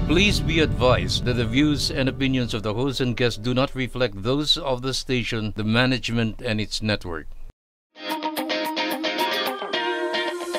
Please be advised that the views and opinions of the host and guests do not reflect those of the station, the management, and its network.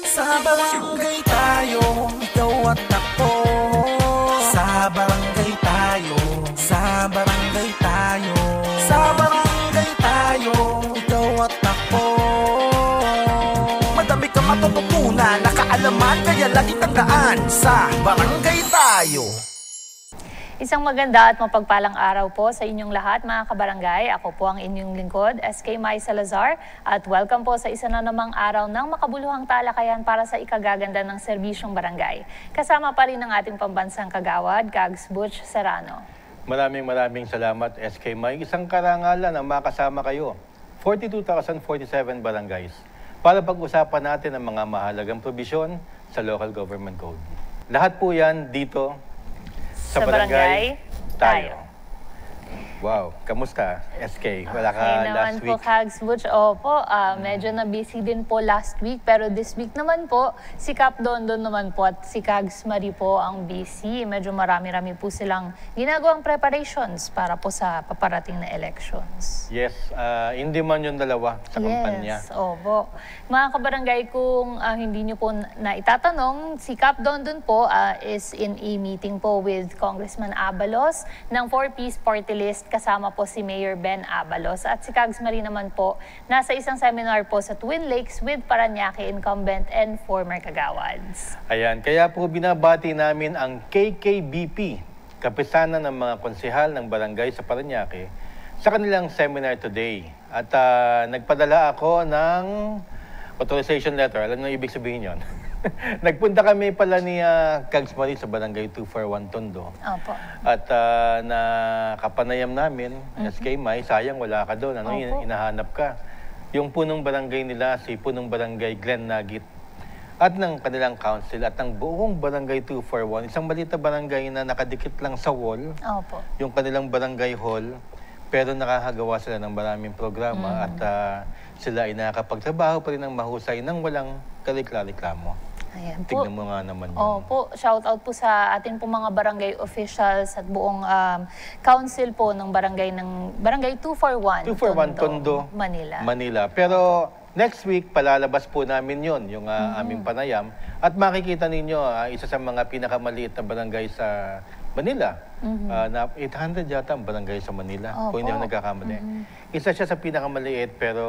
Sa barangay tayo, ikaw at ako. Sa barangay tayo, sa barangay tayo. Sa barangay tayo, ikaw at ako. Madami kang matututunan, nakaalaman, kaya lagi tandaan. Sa barangay tayo. Isang maganda at mapagpalang araw po sa inyong lahat mga kabarangay. Ako po ang inyong lingkod, SK Mai Salazar, at welcome po sa isa na namang araw ng makabuluhang talakayan para sa ikagaganda ng serbisyong barangay. Kasama pa rin ang ating pambansang kagawad, Kags Butch Serrano. Maraming salamat, SK Mai. Isang karangalan ang makasama kayo. 42,047 barangays para pag-usapan natin ang mga mahalagang probisyon sa Local Government Code. Lahat po yan dito sa barangay tayo. Wow, kamusta, SK? Wala ka Okay last naman week? po, Kags Butch. Opo, medyo na-busy din po last week. Pero this week naman po, si Kap Dondon naman po at si Kags Marie po ang busy. Medyo marami-rami po silang ginagawang preparations para po sa paparating na elections. Yes, hindi man yung dalawa sa kampanya. Yes, opo. Mga kabarangay, kung hindi nyo po naitatanong, si Kap Dondon po is in a meeting po with Congressman Abalos ng 4-piece party list. Kasama po si Mayor Ben Abalos. At si Kags Marie naman po, nasa isang seminar po sa Twin Lakes with Parañaque incumbent and former kagawads. Ayan, kaya po binabati namin ang KKBP, kapisanan ng mga konsehal ng barangay sa Parañaque, sa kanilang seminar today. At nagpadala ako ng authorization letter. Alam mo ibig sabihin yun? Nagpunta kami pala ni Kags Marie sa Barangay 241 Tondo. Opo. At nakapanayam namin, SK Mai, sayang wala ka doon. Ano, hinahanap ka. Yung punong barangay nila, si punong barangay Glen Nagit. At ng kanilang council at ang buong Barangay 241, isang malita barangay na nakadikit lang sa wall. Opo. Yung kanilang barangay hall, pero nakakagawa sila ng maraming programa at sila ay nakakapagtrabaho pa rin ng mahusay nang walang kaliklamo. Ayan po. Tignan mo nga naman yun. Opo, shout out po sa atin po mga barangay officials at buong council po ng Barangay 241 Tondo, Manila. Pero next week, palalabas po namin yon yung aming panayam. At makikita ninyo, isa sa mga pinakamaliit na barangay sa Manila. Na 800 yata ang barangay sa Manila, kung hindi ako nagkakamali. Isa siya sa pinakamaliit, pero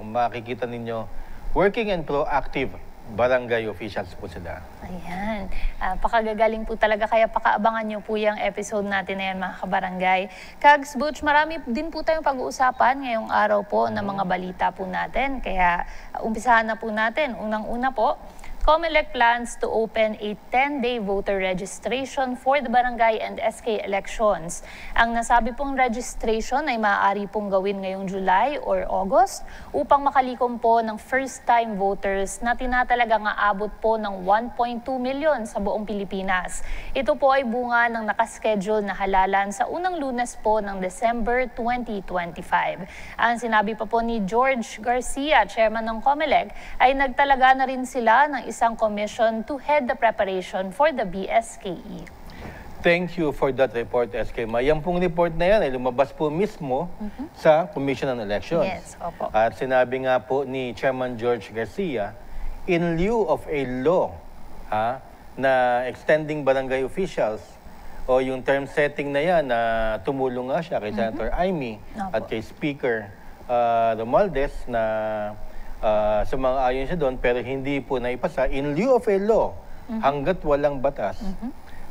makikita ninyo, working and proactive barangay officials po sila. Ayan. Pakagagaling po talaga, kaya pakaabangan nyo po yung episode natin na yan, mga kabarangay. Kags Butch, marami din po tayong pag-uusapan ngayong araw po ng mga balita po natin. Kaya umpisahan na po natin. Unang-una po, COMELEC plans to open a 10-day voter registration for the barangay and SK elections. Ang nasabi pong registration ay maaari pong gawin ngayong July or August upang makalikom po ng first-time voters na tinatalagang aabot po ng 1.2 million sa buong Pilipinas. Ito po ay bunga ng nakaschedule na halalan sa unang Lunes po ng December 2025. Ang sinabi pa po ni George Garcia, chairman ng COMELEC, ay nagtalaga na rin sila ng isang commission to head the preparation for the BSKE. Thank you for that report, SK Mai. Yan pong report na yan ay lumabas po mismo sa Commission on Elections. Yes, opo. At sinabi nga po ni Chairman George Garcia, in lieu of a law na extending barangay officials o yung term setting na yan na tumulong nga siya kay Senator Amy at kay Speaker Romualdez na sumang-ayon siya doon, pero hindi po naipasa. In lieu of a law, hanggat walang batas,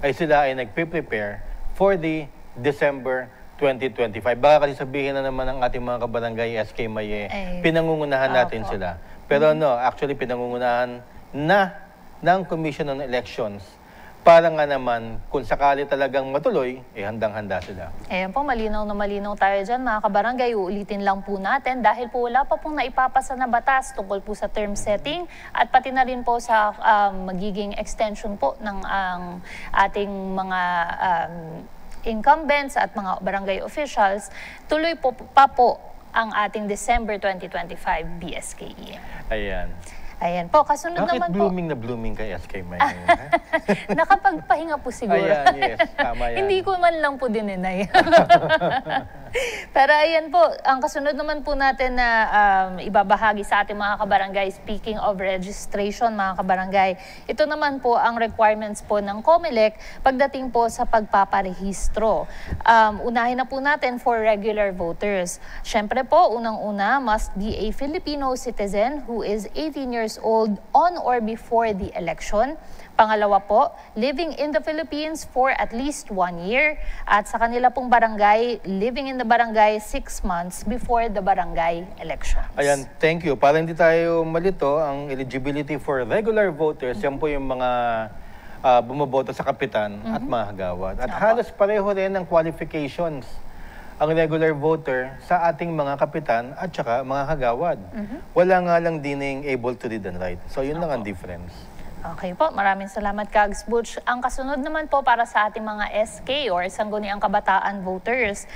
ay sila ay nagpe-prepare for the December 2025. Baka kasi sabihin na naman ng ating mga kabarangay SK Mai, pinangungunahan natin sila. Pero no, actually pinangungunahan na ng Commission on Elections para nga naman, kung sakali talagang matuloy, handang-handa sila. Ayan po, malinaw na malinaw tayo dyan, mga kabarangay. Uulitin lang po natin dahil po wala pa pong naipapasa na batas tungkol po sa term setting at pati na rin po sa magiging extension po ng ating mga incumbents at mga barangay officials. Tuloy po pa po ang ating December 2025 BSKE. Ayan. Ayan po, kasunod Bakit naman blooming na blooming kay SK May? nakapagpahinga po siguro. Ayan, yes. Tama yan. Hindi ko man lang po dininay. Pero ayan po, ang kasunod naman po natin na ibabahagi sa ating mga kabarangay, speaking of registration mga kabarangay, ito naman po ang requirements po ng COMELEC pagdating po sa pagpaparehistro. Unahin na po natin for regular voters. Siyempre po, unang-una, must be a Filipino citizen who is 18 years old on or before the election. Pangalawa po, living in the Philippines for at least 1 year. At sa kanila pong barangay, living in the barangay 6 months before the barangay elections. Ayan, thank you. Para hindi tayo malito, ang eligibility for regular voters, yan po yung mga bumoboto sa kapitan at mga hagawad. At halos pareho rin ang qualifications ang regular voter sa ating mga kapitan at saka mga hagawad. Wala nga lang dining able to read and write. So yun lang ang difference. Okay po, maraming salamat Kags Butch. Ang kasunod naman po para sa ating mga SK or Sangguniang Kabataan voters,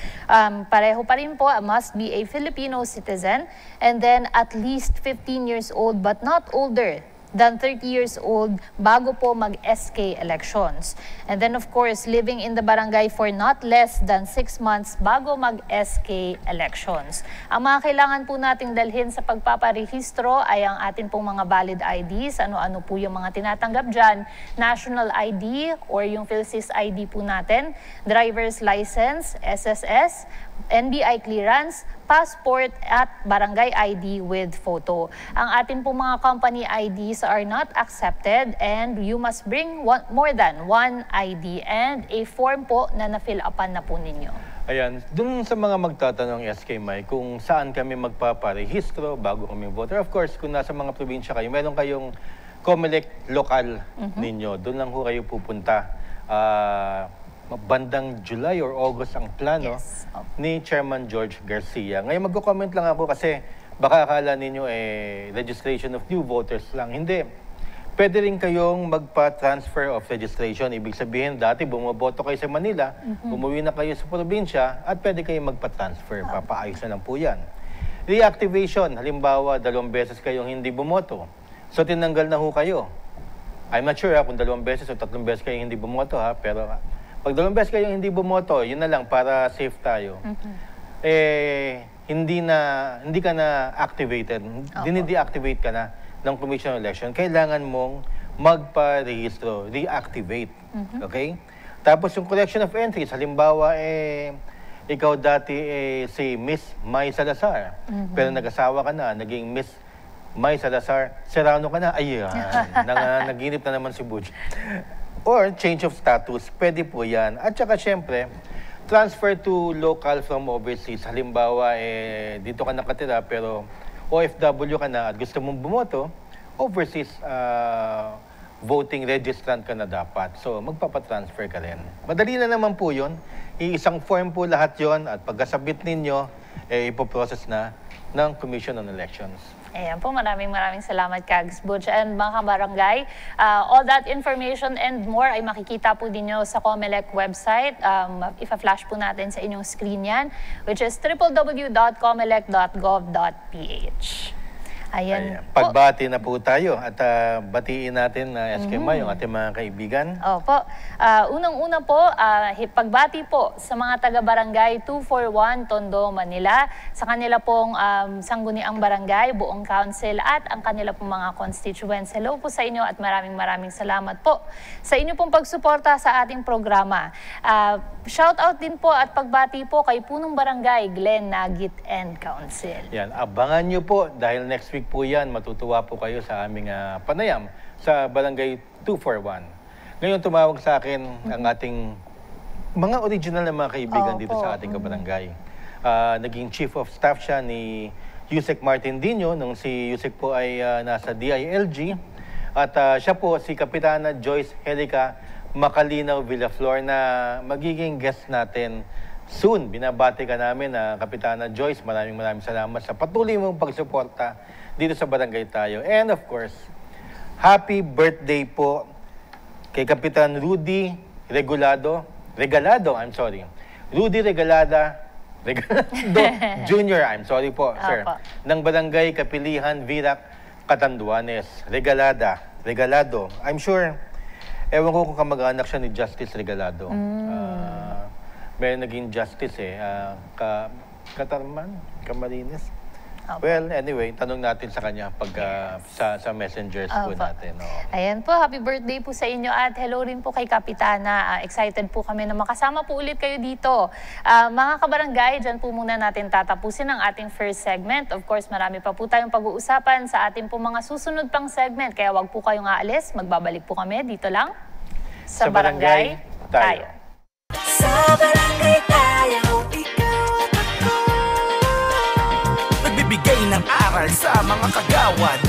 pareho pa rin po, must be a Filipino citizen and then at least 15 years old but not older than 30 years old bago po mag-SK elections. And then of course, living in the barangay for not less than 6 months bago mag-SK elections. Ang mga kailangan po nating dalhin sa pagpaparehistro ay ang atin pong mga valid IDs. Ano-ano po yung mga tinatanggap dyan? National ID or yung PhilSys ID po natin, driver's license, SSS, NBI clearance, passport at barangay ID with photo. Ang atin pong mga company IDs are not accepted and you must bring more than one ID and a form po na na-fill upan na po ninyo. Ayan, dun sa mga magtatanong SK May kung saan kami magpaparehistro bago kami voter. Of course, kung nasa mga probinsya kayo, meron kayong COMELEC lokal ninyo. Doon lang ho kayo pupunta. Bandang July or August ang plano ni Chairman George Garcia. Ngayon magko-comment lang ako kasi baka akala ninyo registration of new voters lang. Hindi. Pwede rin kayong magpa-transfer of registration. Ibig sabihin, dati bumoboto kayo sa Manila, umuwi na kayo sa probinsya at pwede kayong magpa-transfer. Papaayos na lang po yan. Reactivation. Halimbawa, 2 beses kayong hindi bumoto. So tinanggal na ho kayo. I'm not sure kung 2 beses o 3 beses kayong hindi bumoto pero pag 2 beses kayong hindi bumoto, yun na lang para safe tayo. Hindi ka na activated. Dinideactivate ka na ng Commission on Election. Kailangan mong magpa-rehistro, reactivate. Okay? Tapos yung collection of entries, halimbawa ikaw dati si Miss May Salazar, pero nag-asawa ka na, naging Miss May Salazar, Serrano ka na, ayan, naginip na naman si Butch. Or change of status, pwede po yan. At saka syempre, transfer to local from overseas. Halimbawa, dito ka nakatira pero OFW ka na at gusto mong bumoto, overseas voting registrant ka na dapat. So, magpapatransfer ka rin. Madali na naman po yun. Iisang form po lahat yon at pagkasabit ninyo, ipoprocess na ng Commission on Elections. Ayan po, maraming salamat Kags Butch and mga kabarangay. All that information and more ay makikita po dinyo sa COMELEC website. Ipa-flash po natin sa inyong screen yan, which is www.comelec.gov.ph. Ayan. Pagbati na po tayo at batiin natin na SK May, yung ating mga kaibigan. Opo. Unang-una po, pagbati po sa mga taga-barangay 241 Tondo, Manila, sa kanila pong sangguniang barangay, buong council at ang kanila pong mga constituents. Hello po sa inyo at maraming salamat po sa inyo pong pagsuporta sa ating programa. Shout out din po at pagbati po kay Punong Barangay, Glenn Nagit and Council. Yan, abangan nyo po dahil next week po yan, matutuwa po kayo sa aming panayam sa Barangay 241. Ngayon tumawag sa akin ang ating mga original na mga kaibigan dito sa ating kabarangay. Naging Chief of Staff siya ni Yusek Martin Dino nung si Yusek po ay nasa DILG. At siya po si Kapitana Joyce Helica Macalinaw Villaflor na magiging guest natin soon. Binabati ka namin na Kapitana Joyce. Maraming salamat sa patuloy mong pagsuporta dito sa barangay tayo. And of course, happy birthday po kay Kapitan Rudy Regalado, Rudy Regalado Jr., I'm sorry po, sir, ng Barangay Kapilihan, Virac, Catanduanes, Regalado. I'm sure, ewan ko kung kamag-anak siya ni Justice Regalado. May naging justice Camarines. Well, anyway, tanong natin sa kanya pag sa messengers po natin. Ayan po, happy birthday po sa inyo at hello rin po kay Kapitana. Excited po kami na makasama po ulit kayo dito. Mga kabarangay, dyan po muna natin tatapusin ang ating first segment. Of course, marami pa po tayong pag-uusapan sa ating po mga susunod pang segment. Kaya wag po kayong aalis, magbabalik po kami dito lang sa Barangay Tayo. Sa Barangay Tayo, ikaw at ako. Nagbibigay ng aral sa mga kagawad